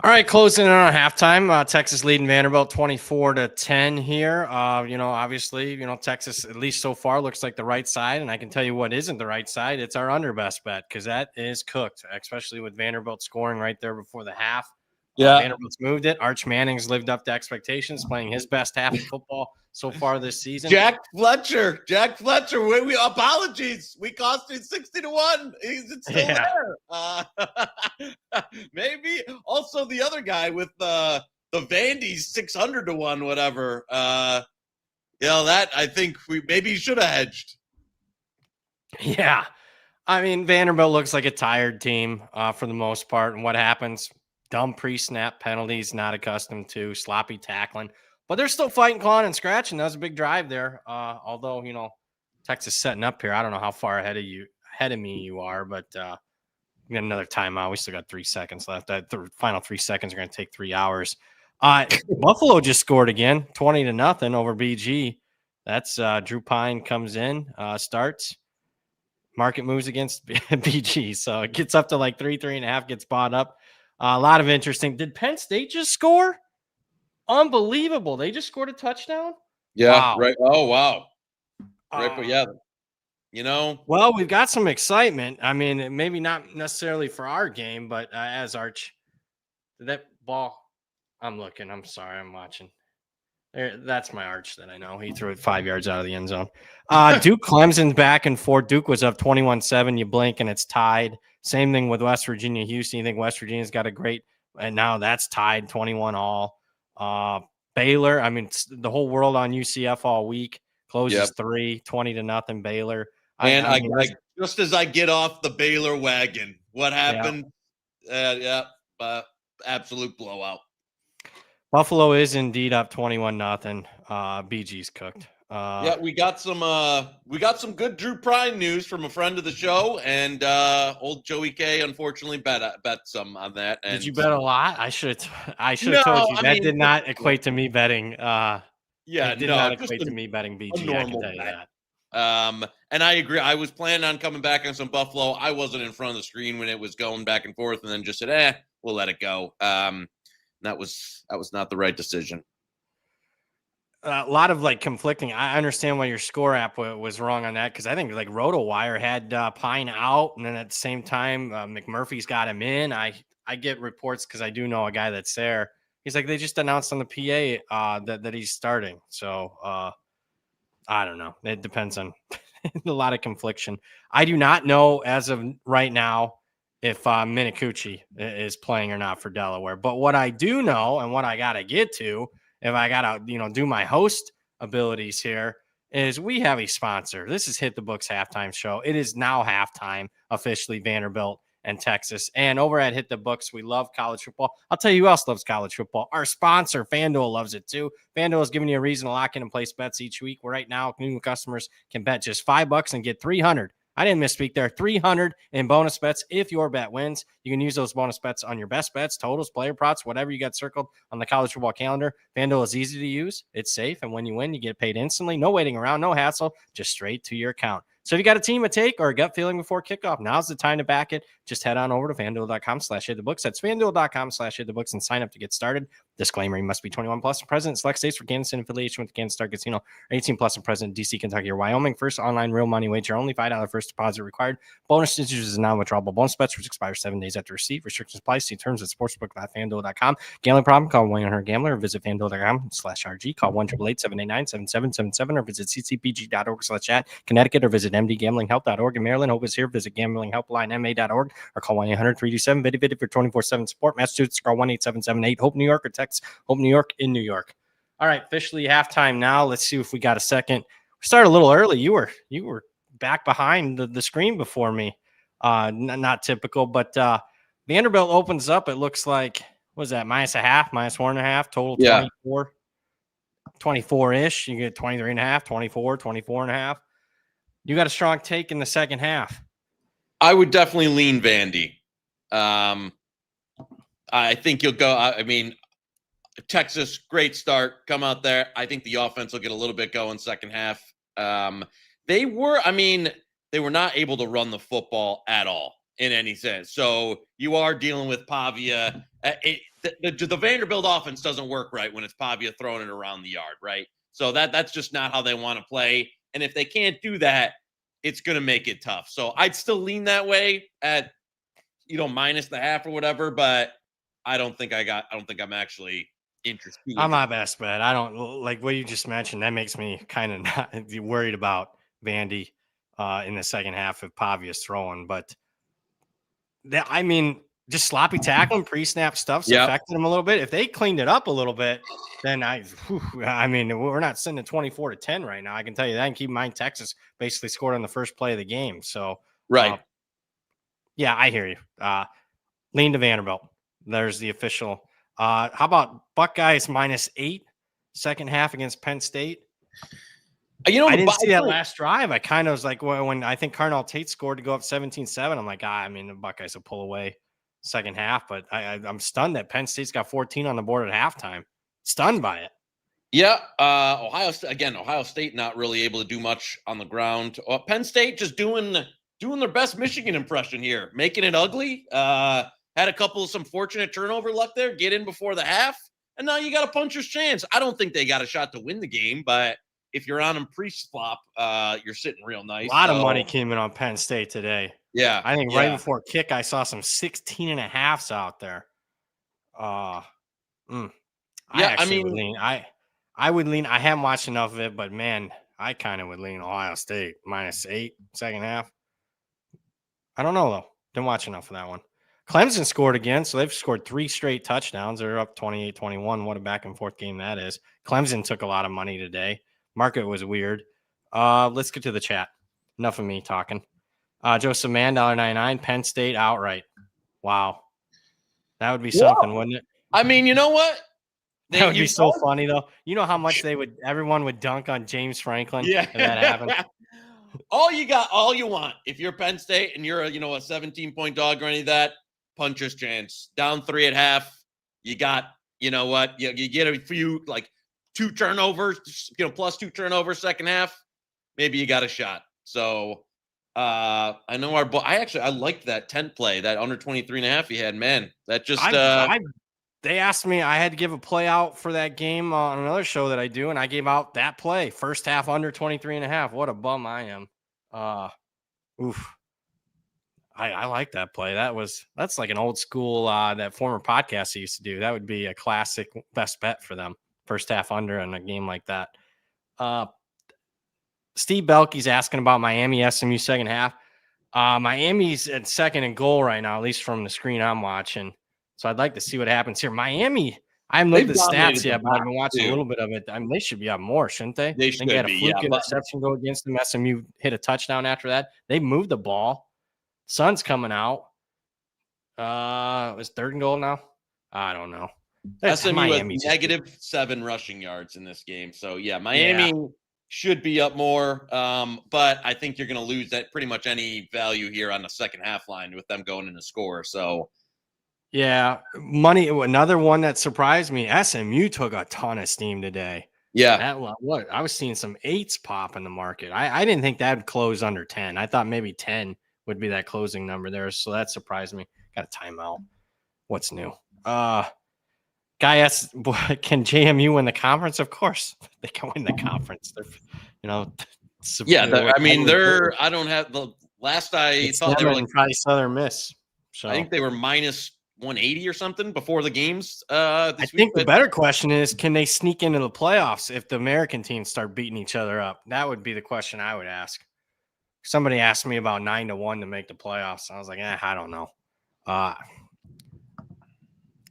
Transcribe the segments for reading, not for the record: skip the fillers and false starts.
All right, closing in on halftime. Texas leading Vanderbilt 24-10 here. Obviously, Texas, at least so far, looks like the right side. And I can tell you what isn't the right side. It's our under best bet because that is cooked, especially with Vanderbilt scoring right there before the half. Vanderbilt's moved it. Arch Manning's lived up to expectations, playing his best half of football so far this season. Jack Fletcher. We apologies. We cost you 60-1. Is it still there? Maybe also the other guy with the Vandy's 600-1, whatever. That I think we maybe should have hedged. Yeah. I mean, Vanderbilt looks like a tired team for the most part. And what happens? Dumb pre-snap penalties, not accustomed to, sloppy tackling. But they're still fighting, clawing, and scratching. That was a big drive there. Although, Texas setting up here. I don't know how far ahead of me you are, but we got another timeout. We still got 3 seconds left. The final 3 seconds are going to take 3 hours. Buffalo just scored again, 20-0 over BG. That's Drew Pine comes in, starts. Market moves against BG. So it gets up to like 3.5, gets bought up. A lot of interesting. Did Penn State just score? Unbelievable. They just scored a touchdown? Yeah, wow. Right. Oh, wow. Right, but yeah. Well, we've got some excitement. I mean, maybe not necessarily for our game, but as Arch, that ball, I'm looking. I'm sorry. I'm watching. That's my Arch that I know. He threw it 5 yards out of the end zone. Duke Clemson's back and forth. Duke was up 21-7. You blink and it's tied. Same thing with West Virginia, Houston. You think West Virginia's got a great, and now that's tied 21-all. Baylor, I mean, the whole world on UCF all week. Closes 20-0 Baylor. And just as I get off the Baylor wagon, what happened? Absolute blowout. Buffalo is indeed up 21-0. BG's cooked. We got some good Drew Prine news from a friend of the show, and old Joey K unfortunately bet some on that. And did you bet a lot? I should have told you. That did not equate to me betting. It did not equate to me betting BG. I can tell you that. And I agree. I was planning on coming back on some Buffalo. I wasn't in front of the screen when it was going back and forth, and then just said, we'll let it go. That was not the right decision. A lot of conflicting. I understand why your score app was wrong on that, because I think RotoWire had Pine out, and then at the same time McMurphy's got him in. I get reports because I do know a guy that's there. He's like, they just announced on the PA that he's starting. So I don't know. It depends on a lot of confliction. I do not know as of right now if Minicucci is playing or not for Delaware. But what I do know, and what I got to get to, if I got to, do my host abilities here, is we have a sponsor. This is Hit the Books Halftime Show. It is now halftime, officially, Vanderbilt and Texas. And over at Hit the Books, we love college football. I'll tell you who else loves college football. Our sponsor, FanDuel, loves it too. FanDuel is giving you a reason to lock in and place bets each week. Right now, new customers can bet just $5 and get 300. I didn't misspeak there. 300 in bonus bets if your bet wins. You can use those bonus bets on your best bets, totals, player props, whatever you got circled on the college football calendar. FanDuel is easy to use. It's safe. And when you win, you get paid instantly. No waiting around, no hassle, just straight to your account. So if you got a team to take or a gut feeling before kickoff, now's the time to back it. Just head on over to FanDuel.com/hitthebooks. That's FanDuel.com/hitthebooks and sign up to get started. Disclaimer, you must be 21 plus and present in select states for Kansas in affiliation with the Kansas Star Casino, or 18 plus and present in DC, Kentucky, or Wyoming. First online real money wager, only $5 first deposit required. Bonus issues is non-withdrawable bonus bets, which expire 7 days after receipt. Restrictions apply. See terms at sportsbook.fanduel.com. Gambling problem? Call 1-800-GAMBLER or visit FanDuel.com/RG. Call 1-888-789-7777 or visit ccpg.org/chat. Connecticut or visit mdgamblinghelp.org. In Maryland, Hope is here. Visit gamblinghelplinema.org or call 1-800-327-VIDI for 24/7 support. Massachusetts, call 1-8778-HOPE New York or text HOPE New York in New York. All right, officially halftime now. Let's see if we got a second. We started a little early. You were back behind the screen before me. Not typical, but Vanderbilt opens up. It looks like, what was that, -0.5, -1.5, total 24, 24-ish. You get 23.5, 24, 24.5. You got a strong take in the second half. I would definitely lean Vandy. I think you'll go. I mean, Texas, great start. Come out there. I think the offense will get a little bit going second half. They were not able to run the football at all in any sense. So you are dealing with Pavia The Vanderbilt offense doesn't work right when it's Pavia throwing it around the yard, right? So that's just not how they want to play. And if they can't do that, it's going to make it tough. So I'd still lean that way at, minus the half or whatever, but I don't think I'm actually interested. I'm my best bet. I don't like what you just mentioned. That makes me kind of not worried about Vandy in the second half if Pavia's throwing. But just sloppy tackling, pre-snap stuff's affected them a little bit. If they cleaned it up a little bit, then we're not sitting at 24-10 right now. I can tell you that. And keep in mind, Texas basically scored on the first play of the game. So, right. Yeah, I hear you. Lean to Vanderbilt. There's the official. How about Buckeyes -8 second half against Penn State? I didn't see that last drive. I kind of was like, when I think Carnell Tate scored to go up 17-7, I'm like, the Buckeyes will pull away second half. But I'm stunned that Penn State's got 14 on the board at halftime. Stunned by it. Yeah. Ohio State not really able to do much on the ground. Penn State just doing their best Michigan impression here, making it ugly. Had some fortunate turnover luck there, get in before the half, and now you got a puncher's chance. I don't think they got a shot to win the game, but if you're on them pre-flop, you're sitting real nice. A lot of money came in on Penn State today. Yeah. I think right before kick, I saw some 16.5s out there. I would lean. I haven't watched enough of it, but man, I kind of would lean Ohio State -8 second half. I don't know though. Didn't watch enough of that one. Clemson scored again, so they've scored 3 straight touchdowns. They're up 28-21. What a back and forth game that is. Clemson took a lot of money today. Market was weird. Let's get to the chat. Enough of me talking. Joseph Mann, $1.99. Penn State outright. Wow. That would be something, wouldn't it? I mean, you know what? That would be so funny, though. You know how much everyone would dunk on James Franklin if that happened? All you want, if you're Penn State and you're a 17-point dog or any of that, puncher's chance. Down 3 at half. You got, you get a few, 2 turnovers, plus 2 turnovers second half. Maybe you got a shot. So I know I liked that 10 play, that under 23.5 he had. Man, that just they asked me, I had to give a play out for that game on another show that I do, and I gave out that play. First half under 23.5. What a bum I am. Oof. I like that play. That's like an old school that former podcast I used to do. That would be a classic best bet for them. First half under in a game like that. Steve Belkey's asking about Miami SMU second half. Miami's at second and goal right now, at least from the screen I'm watching. So I'd like to see what happens here. Miami, I haven't looked at the stats yet, but I've been watching a little bit of it. They should be up more, shouldn't they? They should had a fluke interception go against them. SMU hit a touchdown after that. They moved the ball. Sun's coming out. It's 3rd and goal now. I don't know. SMU has -7 rushing yards in this game. So Miami should be up more. But I think you're going to lose that pretty much any value here on the second half line with them going in to score. So. Yeah, money. Another one that surprised me. SMU took a ton of steam today. Yeah, I was seeing some 8s pop in the market. I didn't think that would close under 10. I thought maybe 10 would be that closing number there. So that surprised me. Got a timeout. What's new? Guy asks, can JMU win the conference? Of course, they can win the conference. They're, I don't have the last I thought they were probably Southern Miss. So I think they were -180 or something before the games. I think the better question is, can they sneak into the playoffs if the American teams start beating each other up? That would be the question I would ask. Somebody asked me about 9-1 to make the playoffs. I was like, I don't know.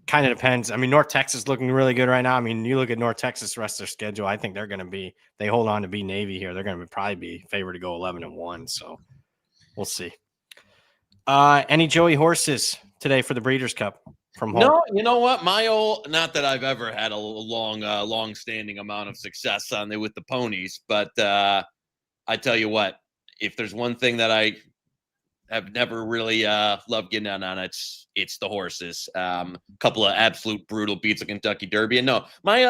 Kind of depends. I mean, North Texas looking really good right now. I mean, you look at North Texas, the rest of their schedule. I think they're going to they hold on to beat Navy here. They're going to probably be favored to go 11-1. So we'll see. Any Joey horses today for the Breeders' Cup from home? No, you know what? Not that I've ever had a long-standing amount of success with the ponies, but I tell you what, if there's one thing that I have never really loved getting on, it's the horses. Couple of absolute brutal beats of Kentucky Derby, and no, my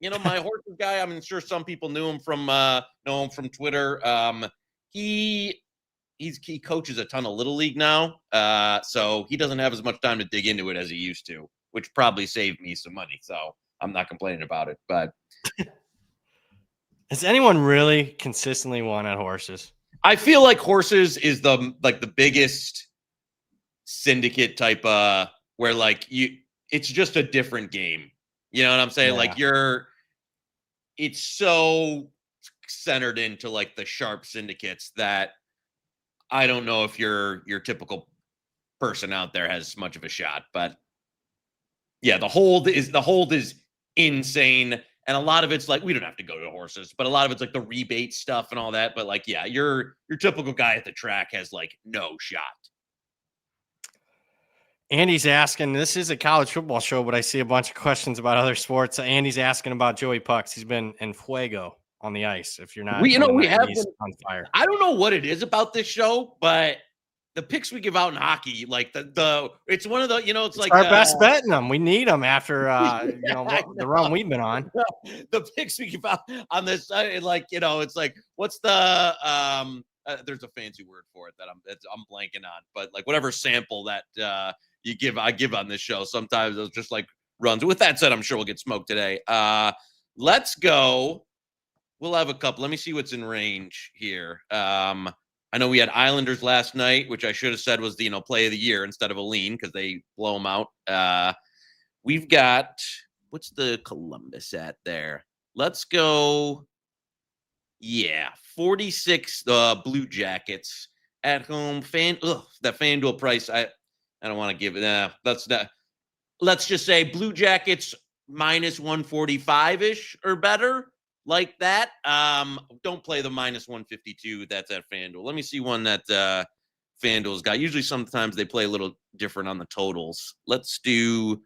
my horses guy. I'm sure some people know him from Twitter. He coaches a ton of Little League now, so he doesn't have as much time to dig into it as he used to. which probably saved me some money. So I'm not complaining about it. But has anyone really consistently won at horses? I feel like horses is the biggest syndicate type where like it's just a different game. You know what I'm saying? Yeah. Like it's so centered into like the sharp syndicates that I don't know if your typical person out there has much of a shot. But yeah, the hold is insane. And a lot of it's like, we don't have to go to horses, but a lot of it's like the rebate stuff and all that. But like, yeah, your typical guy at the track has like no shot. Andy's asking, this is a college football show, but I see a bunch of questions about other sports. Andy's asking about Joey Pucks. He's been in fuego on the ice. If you're not, we have been on fire. I don't know what it is about this show, but the picks we give out in hockey, like it's one of the, it's like our best bet in them. We need them after, the run we've been on. The picks we give out on this, like, it's like, what's the, there's a fancy word for it that I'm blanking on, but like whatever sample that I give on this show. Sometimes it's just like runs. With that said, I'm sure we'll get smoked today. Let's go. We'll have a couple. Let me see what's in range here. I know we had Islanders last night, which I should have said was the play of the year instead of a lean because they blow them out. We've got, what's the Columbus at there? Let's go. Yeah, 46 Blue Jackets at home. That FanDuel price. I don't want to give it. Let's just say Blue Jackets minus 145-ish or better. Like that. Don't play the minus 152. That's at FanDuel. Let me see one that FanDuel's got. Usually sometimes they play a little different on the totals. Let's do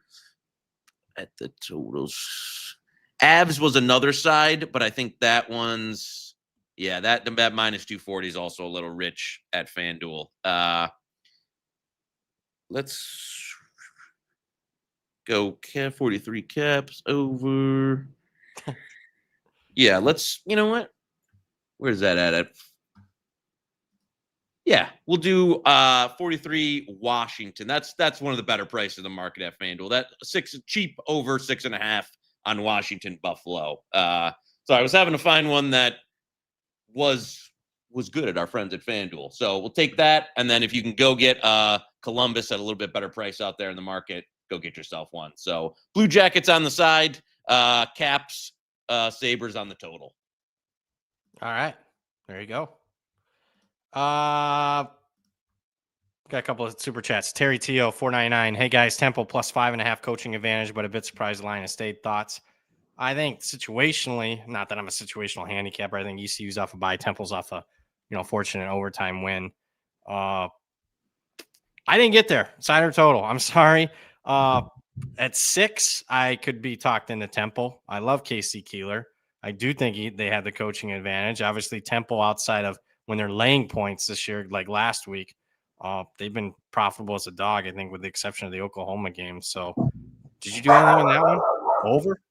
at the totals. Avs was another side, but I think that one's that minus 240 is also a little rich at FanDuel. Let's go 43 caps over. Yeah, you know what? Where's that at? Yeah, we'll do 43 Washington. That's one of the better prices in the market at FanDuel. That cheap over 6.5 on Washington Buffalo. So I was having to find one that was good at our friends at FanDuel. So we'll take that, and then if you can go get Columbus at a little bit better price out there in the market, go get yourself one. So Blue Jackets on the side, Caps. Sabres on the total. All right. There you go. Got a couple of super chats. Terry Teo, 499. Hey guys, Temple plus 5.5 coaching advantage, but a bit surprised line of state. Thoughts? I think situationally, not that I'm a situational handicapper. I think ECU's off a bye, Temple's off a fortunate overtime win. I didn't get there. Side or total. I'm sorry. At 6, I could be talked into Temple. I love Casey Keeler. I do think they had the coaching advantage. Obviously, Temple, outside of when they're laying points this year, like last week, they've been profitable as a dog, I think, with the exception of the Oklahoma game. So, did you do anything in that one? Over?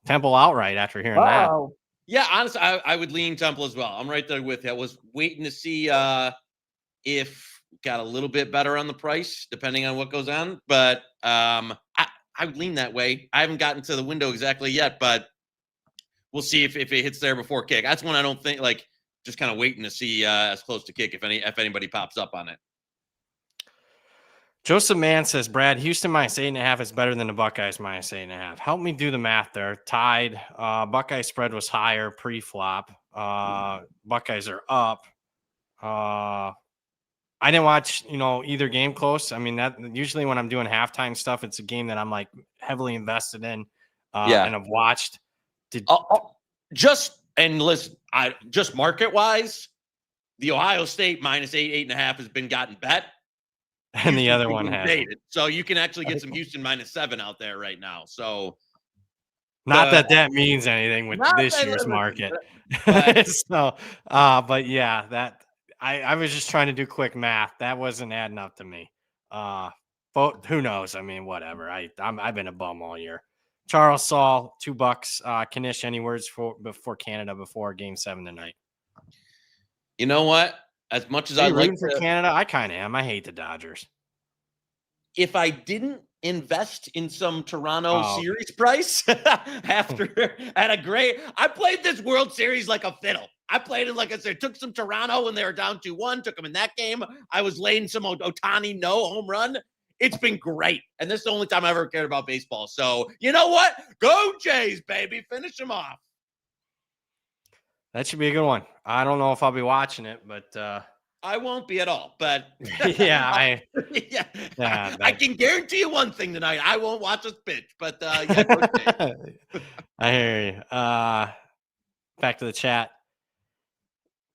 Temple outright after hearing that. Yeah, honestly, I would lean Temple as well. I'm right there with you. I was waiting to see if got a little bit better on the price, depending on what goes on. But I would lean that way. I haven't gotten to the window exactly yet, but we'll see if it hits there before kick. That's one I don't think, just kind of waiting to see as close to kick if anybody pops up on it. Joseph Mann says, Brad, Houston minus 8.5 is better than the Buckeyes minus 8.5. Help me do the math there. Tied. Buckeye spread was higher pre-flop. Buckeyes are up. I didn't watch, either game close. I mean, that usually when I'm doing halftime stuff, it's a game that I'm like heavily invested in and I've watched. Just market wise, the Ohio State minus 8.5 has been gotten bet. And the other one has. So you can actually get some Houston minus 7 out there right now. So not that means anything with this year's market. But yeah, that. I was just trying to do quick math. That wasn't adding up to me. But who knows? I mean, whatever. I've been a bum all year. Charles Saul, $2. Knish, any words before Canada before Game 7 tonight? You know what? As much as I like for Canada, I kind of am. I hate the Dodgers. If I didn't invest in some Toronto series price after at a great. I played this World Series like a fiddle. I played it like I said, took some Toronto when they were down 2-1, took them in that game. I was laying some Ohtani no home run. It's been great. And this is the only time I ever cared about baseball. So, you know what? Go Jays, baby. Finish them off. That should be a good one. I don't know if I'll be watching it, but I won't be at all. But yeah, I can guarantee you one thing tonight. I won't watch this pitch. But yeah, I hear you. Back to the chat.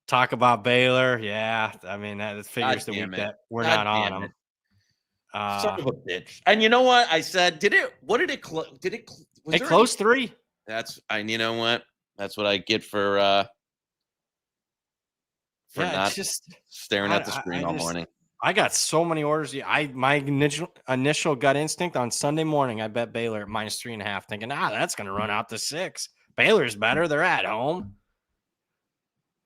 Talk about Baylor. Yeah, I mean that figures the week that we're not on them. Son of a bitch. And you know what I said? It closed 3. You know what? That's what I get for not just staring at the screen all morning. I got so many orders. My initial gut instinct on Sunday morning, I bet Baylor at -3.5, thinking, that's going to run out to 6. Baylor's better. They're at home.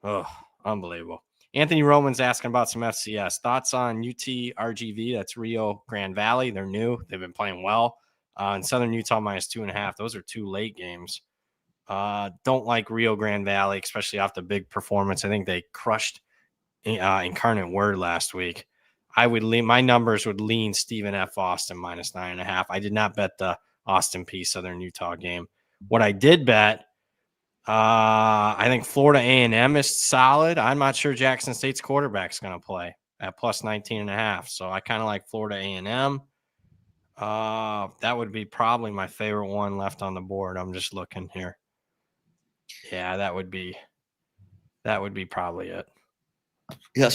Oh, unbelievable. Anthony Roman's asking about some FCS. Thoughts on UT RGV? That's Rio Grande Valley. They're new. They've been playing well. And Southern Utah -2.5. Those are 2 late games. Don't like Rio Grande Valley, especially off the big performance. I think they crushed Incarnate Word last week. My numbers would lean Stephen F. Austin -9.5. I did not bet the Austin P Southern Utah game. What I did bet, I think Florida A&M is solid. I'm not sure Jackson State's quarterback's going to play at +19.5. So I kind of like Florida A&M. That would be probably my favorite one left on the board. I'm just looking here. Yeah, that would be probably it. Yeah,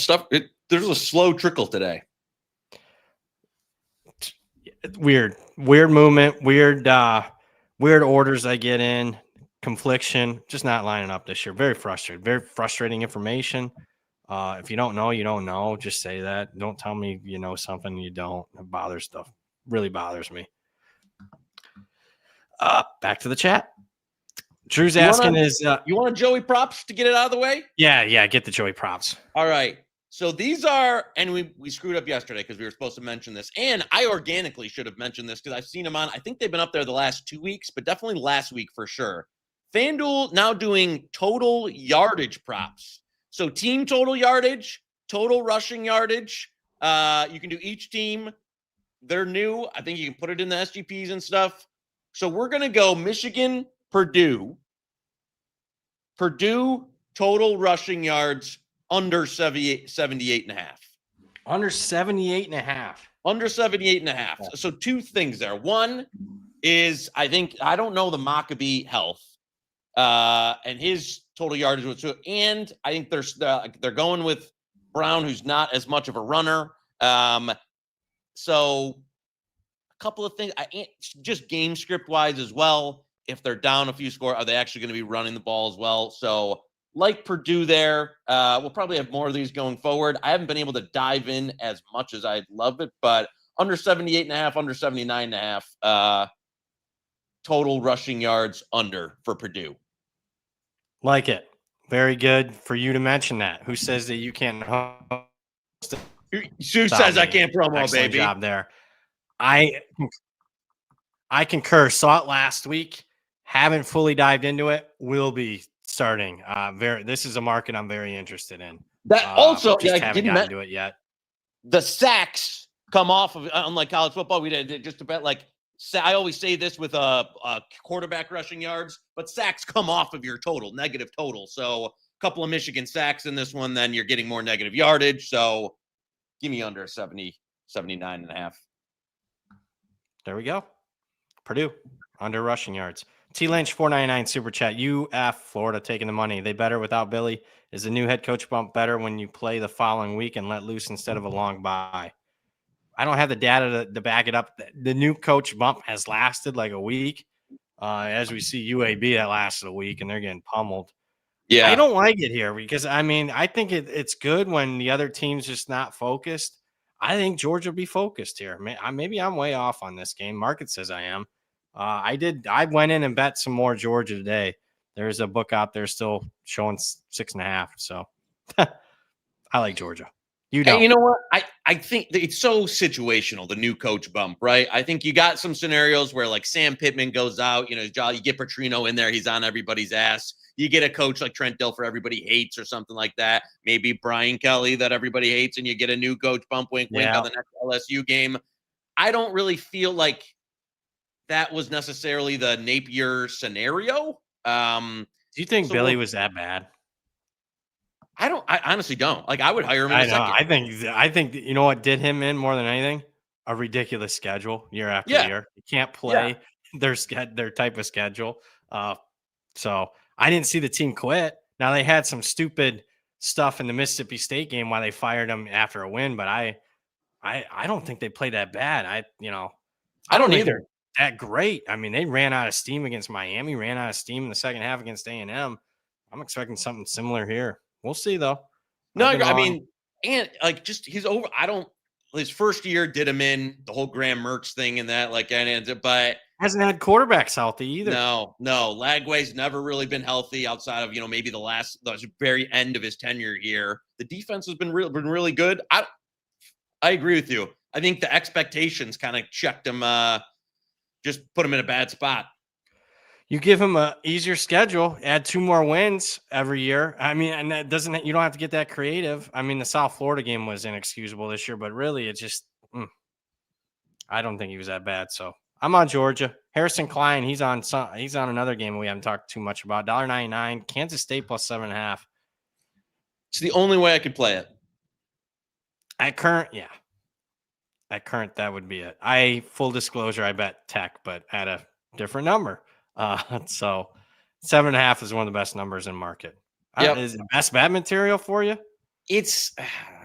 there's a slow trickle today. Weird movement, weird orders I get in, confliction, just not lining up this year. Very frustrating information. If you don't know, you don't know. Just say that. Don't tell me you know something you don't. It really bothers me. Back to the chat. Drew's asking you want a Joey props to get it out of the way? Yeah, get the Joey props. All right. So these are, and we screwed up yesterday because we were supposed to mention this, and I organically should have mentioned this because I've seen them on. I think they've been up there the last 2 weeks, but definitely last week for sure. FanDuel now doing total yardage props. So team total yardage, total rushing yardage. You can do each team. They're new. I think you can put it in the SGPs and stuff. So we're going to go Michigan, Purdue total rushing yards under 78.5. Under 78.5. Under 78.5. So 2 things there. One is I don't know the Maccabee health and his total yardage was 2. And I think they're going with Brown, who's not as much of a runner. So a couple of things. Just game script wise as well. If they're down a few score, are they actually going to be running the ball as well? So like Purdue there, we'll probably have more of these going forward. I haven't been able to dive in as much as I'd love it, but under 78.5, under 79.5 total rushing yards under for Purdue. Like it. Very good for you to mention that. Who says that you can't host? Sue says I can't promo, Excellent baby. Job there. I concur. Saw it last week. Haven't fully dived into it. Will be starting. This is a market I'm very interested in. That also, haven't gotten to it yet. The sacks come off of, unlike college football, we did just about like, I always say this with a quarterback rushing yards, but sacks come off of your negative total. So a couple of Michigan sacks in this one, then you're getting more negative yardage. So give me under 79.5. There we go. Purdue under rushing yards. T Lynch 499 super chat. UF Florida taking the money. They better without Billy. Is the new head coach bump better when you play the following week and let loose instead of a long bye? I don't have the data to back it up. The new coach bump has lasted like a week. As we see UAB, that lasted a week and they're getting pummeled. Yeah, I don't like it here because I think it's good when the other team's just not focused. I think Georgia will be focused here. Maybe I'm way off on this game. Market says I am. I went in and bet some more Georgia today. There's a book out there still showing 6.5. So I like Georgia. You And don't. you know what? I think it's so situational, the new coach bump, right? I think you got some scenarios where like Sam Pittman goes out, you get Petrino in there, he's on everybody's ass. You get a coach like Trent Dilfer everybody hates or something like that. Maybe Brian Kelly that everybody hates, and you get a new coach bump, wink, wink, on the next LSU game. I don't really feel like that was necessarily the Napier scenario. Do you think So Billy was that bad? I honestly don't. Like, I would hire him in I a know. second. I think you know what did him in more than anything? A ridiculous schedule year after Yeah. year. You can't Yeah. play their type of schedule. So I didn't see the team quit. Now they had some stupid stuff in the Mississippi State game why they fired him after a win, but I don't think they played that bad. I I don't think either. they're that great. I mean, they ran out of steam against Miami, ran out of steam in the second half against A&M. I'm expecting something similar here. We'll see though. No, I've been I wrong. mean, and like just he's over. His first year did him in the whole Graham Mertz thing and that, but Hasn't had quarterbacks healthy either. no, Lagway's never really been healthy outside of, maybe the very end of his tenure here. The defense has been really good. I agree with you. I think the expectations kind of checked him, just put him in a bad spot. You give him a easier schedule, add 2 more wins every year. I mean, and that doesn't, you don't have to get that creative. I mean, the South Florida game was inexcusable this year, but really it just, I don't think he was that bad. So I'm on Georgia. Harrison Klein, he's on another game we haven't talked too much about. $1.99, Kansas State plus 7.5. It's the only way I could play it. At current, yeah. At current, that would be it. Full disclosure, I bet Tech, but at a different number. So 7.5 is one of the best numbers in market. Yep. Is it best bet material for you? It's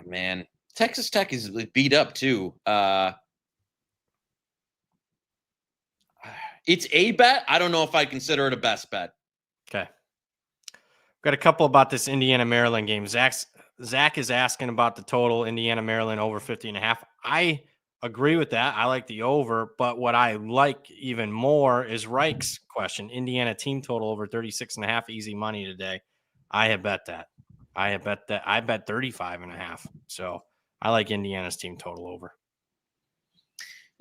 man, Texas Tech is beat up too. It's a bet. I don't know if I consider it a best bet. Okay. Got a couple about this Indiana-Maryland game. Zach is asking about the total Indiana-Maryland over 50.5. I agree with that. I like the over, but what I like even more is Reich's question. Indiana team total over 36.5, easy money today. I have bet that. I bet 35.5. So I like Indiana's team total over.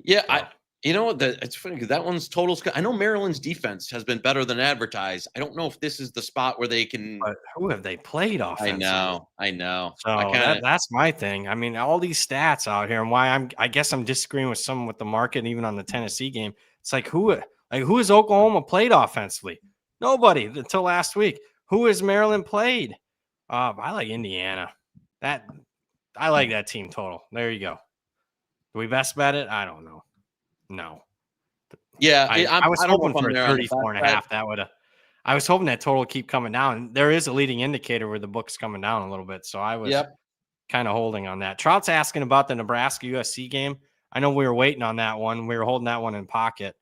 Yeah, so. You know what? It's funny because that one's totals. I know Maryland's defense has been better than advertised. I don't know if this is the spot where they can. But who have they played offensively? I know. So that's my thing. I mean, all these stats out here, and why I guess I'm disagreeing with some with the market, even on the Tennessee game. It's like who has Oklahoma played offensively? Nobody until last week. Who has Maryland played? I like Indiana. I like that team total. There you go. Do we best bet it? I don't know. No. Yeah, I was hoping for 34.5. I was hoping that total would keep coming down. There is a leading indicator where the book's coming down a little bit. So I was kind of holding on that. Trout's asking about the Nebraska USC game. I know we were waiting on that one. We were holding that one in pocket.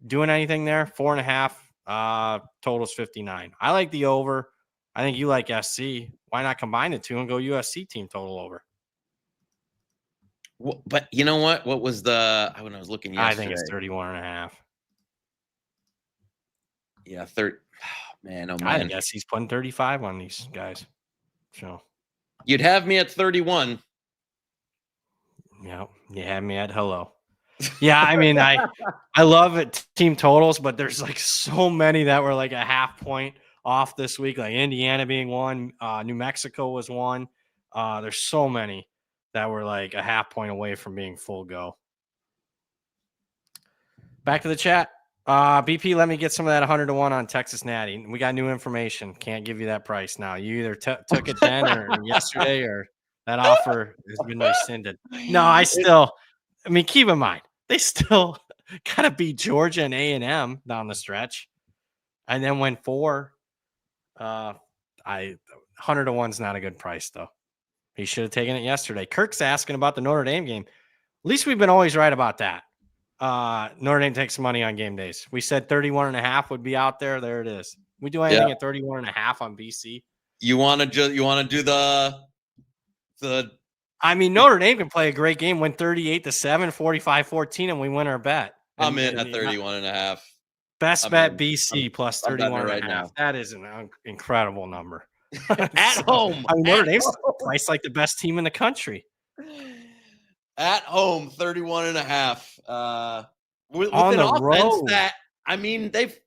Doing anything there? 4.5. Total's 59. I like the over. I think you like SC. Why not combine the two and go USC team total over? But you know what? What was when I was looking yesterday? I think it's 31.5. Yeah, oh man. I guess he's putting 35 on these guys. So you'd have me at 31. Yeah, you had me at hello. Yeah, I mean, I love it team totals, but there's like so many that were like a half point off this week, like Indiana being one, New Mexico was one. There's so many that were like a half point away from being full go. Back to the chat. BP, let me get some of that 100-1 on Texas Natty. We got new information. Can't give you that price now. You either took it then or yesterday, or that offer has been rescinded. No, keep in mind, they still got to beat Georgia and A&M down the stretch. And then went 4. 100-1's not a good price, though. He should have taken it yesterday. Kirk's asking about the Notre Dame game. At least we've been always right about that. Notre Dame takes money on game days. We said 31.5 would be out there. There it is. We do anything at 31.5 on BC. You want to do the I mean, Notre Dame can play a great game, win 38-7, 45-14, and we win our bet. I'm in at 31.5. Best bet BC plus 31.5. That is an incredible number. At home. I mean, Notre Dame's home. priced like the best team in the country. At home, 31.5. With On an the offense road. that, I mean, there's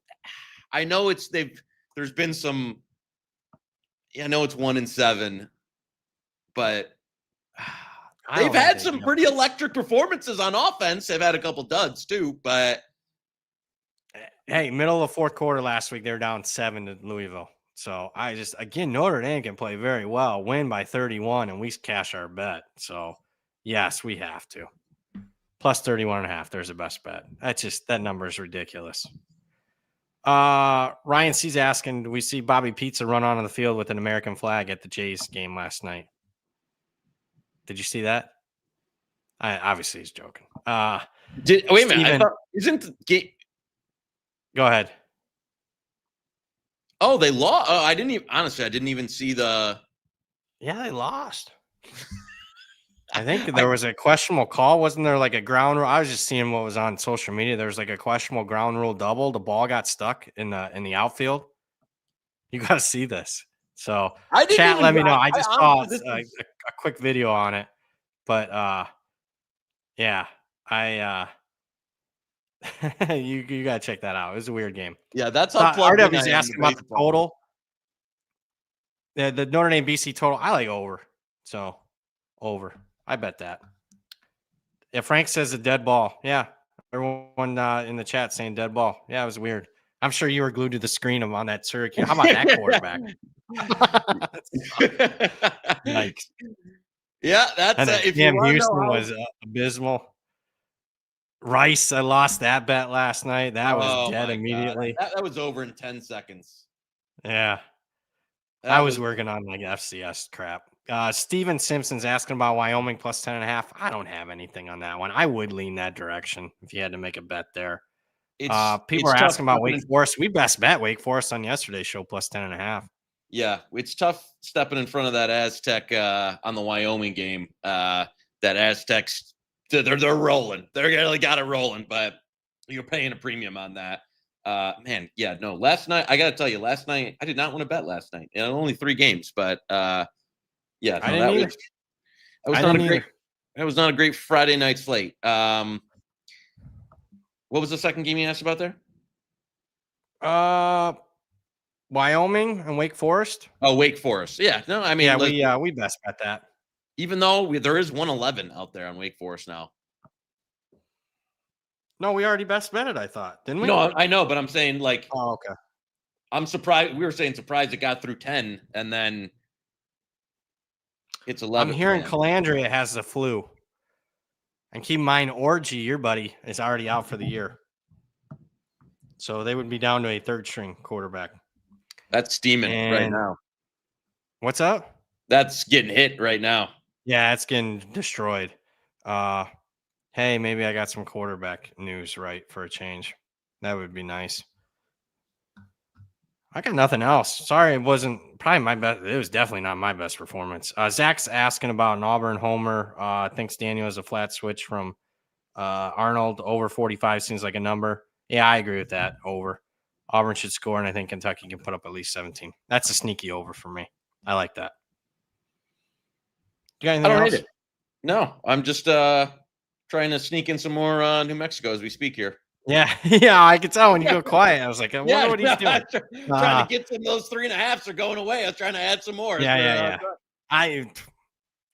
been some, I know it's 1-7, but they've had some pretty electric performances on offense. They've had a couple duds too, but hey, middle of the fourth quarter last week, they were down 7 to Louisville. So again, Notre Dame can play very well, win by 31, and we cash our bet. So yes, we have to. Plus 31.5. There's the best bet. That number is ridiculous. Ryan C's asking, do we see Bobby Pizza run onto the field with an American flag at the Jays game last night? Did you see that? Obviously he's joking. wait a minute. Go ahead. Oh, they lost. Oh, I didn't even see the. Yeah, they lost. I think there was a questionable call. Wasn't there like a ground rule? I was just seeing what was on social media. There was like a questionable ground rule double. The ball got stuck in the outfield. You got to see this. So chat, let me know. I just saw a quick video on it, but yeah, you got to check that out. It was a weird game. Yeah, that's how RW's asking about the total. The Notre Dame BC total. I like over. So over. I bet that. Yeah, Frank says a dead ball. Yeah. Everyone in the chat saying dead ball. Yeah, it was weird. I'm sure you were glued to the screen on that Syracuse. How about that quarterback? Yikes. Yeah, that's if Houston was abysmal. Rice, I lost that bet last night. That was dead immediately. That was over in 10 seconds. Yeah. I was working on like FCS crap. Steven Simpson's asking about Wyoming plus 10.5. I don't have anything on that one. I would lean that direction if you had to make a bet there. People are asking about Wake Forest. We best bet Wake Forest on yesterday's show plus 10.5. Yeah, it's tough stepping in front of that Aztec on the Wyoming game. That Aztecs, they're rolling. They're really got it rolling, but you're paying a premium on that. Man, yeah, no. Last night, I got to tell you, I did not want to bet last night. Only 3 games, but yeah, no, that was not a great Friday night slate. What was the second game you asked about there? Wyoming and Wake Forest. Oh, Wake Forest. Yeah, no, I mean, we best bet that. Even though there is 111 out there on Wake Forest now. No, we already best bet it, I thought, didn't we? No, I know, but I'm saying like. Oh, okay. I'm surprised. We were saying surprised it got through 10, and then it's 11. I'm hearing Calandria has the flu. And keep in mind, Orgy, your buddy, is already out for the year. So they would be down to a third-string quarterback. That's steaming right now. What's up? That's getting hit right now. Yeah, it's getting destroyed. Hey, maybe I got some quarterback news right for a change. That would be nice. I got nothing else. Sorry, it wasn't probably my best. It was definitely not my best performance. Zach's asking about an Auburn homer. Thinks Daniel has a flat switch from Arnold. Over 45 seems like a number. Yeah, I agree with that. Over. Auburn should score, and I think Kentucky can put up at least 17. That's a sneaky over for me. I like that. You got anything else? Hate it. No, I'm just trying to sneak in some more New Mexico as we speak here. Yeah, I could tell when you go quiet. I was like, I wonder what he's doing. Trying to get some of those 3.5s are going away. I was trying to add some more. Yeah.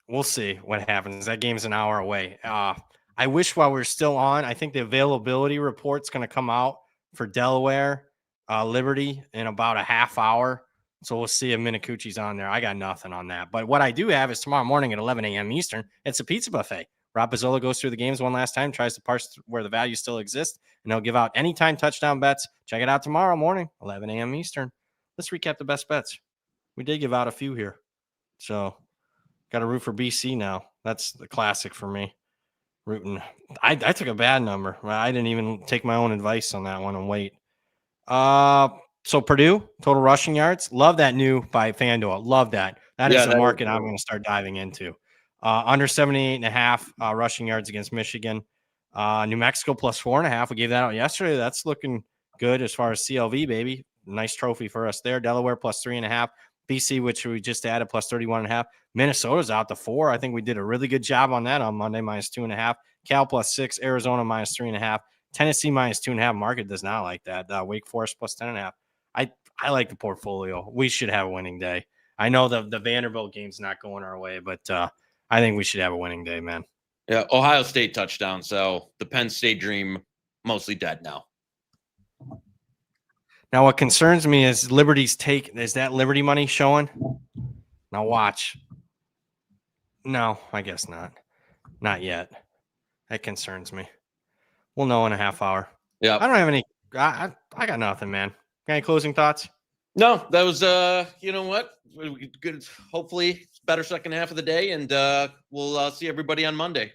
We'll see what happens. That game's an hour away. I wish while we're still on, I think the availability report's going to come out for Delaware, Liberty in about a half hour. So we'll see if Minicucci's on there. I got nothing on that. But what I do have is tomorrow morning at 11 a.m. Eastern. It's a pizza buffet. Rob Pizzola goes through the games one last time, tries to parse where the value still exists, and he'll give out anytime touchdown bets. Check it out tomorrow morning, 11 a.m. Eastern. Let's recap the best bets. We did give out a few here. So got to root for BC now. That's the classic for me. Rooting. I took a bad number. I didn't even take my own advice on that one and wait. So Purdue, total rushing yards. Love that new by FanDuel. Love that. That is the market I'm going to start diving into. Under 78.5 rushing yards against Michigan. New Mexico plus 4.5. We gave that out yesterday. That's looking good as far as CLV, baby. Nice trophy for us there. Delaware plus 3.5. BC, which we just added, plus 31.5. Minnesota's out to 4. I think we did a really good job on that on Monday, minus 2.5. Cal plus 6. Arizona minus 3.5. Tennessee minus 2.5. Market does not like that. Wake Forest plus 10.5. I like the portfolio. We should have a winning day. I know the Vanderbilt game's not going our way, but I think we should have a winning day, man. Yeah, Ohio State touchdown. So the Penn State dream mostly dead now. Now, what concerns me is Liberty's take. Is that Liberty money showing? Now watch. No, I guess not. Not yet. That concerns me. We'll know in a half hour. Yeah. I don't have any. I got nothing, man. Got any closing thoughts? No, that was you know what? Good. Hopefully, better second half of the day, and we'll see everybody on Monday.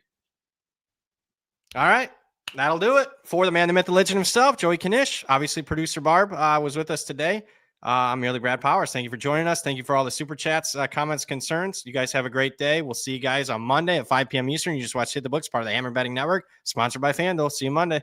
All right. That'll do it. For the man, the myth, the legend himself, Joey Knish. Obviously, producer Barb was with us today. I'm merely Brad Powers. Thank you for joining us. Thank you for all the super chats, comments, concerns. You guys have a great day. We'll see you guys on Monday at 5 p.m. Eastern. You just watch Hit the Books, part of the Hammer Betting Network, sponsored by FanDuel. See you Monday.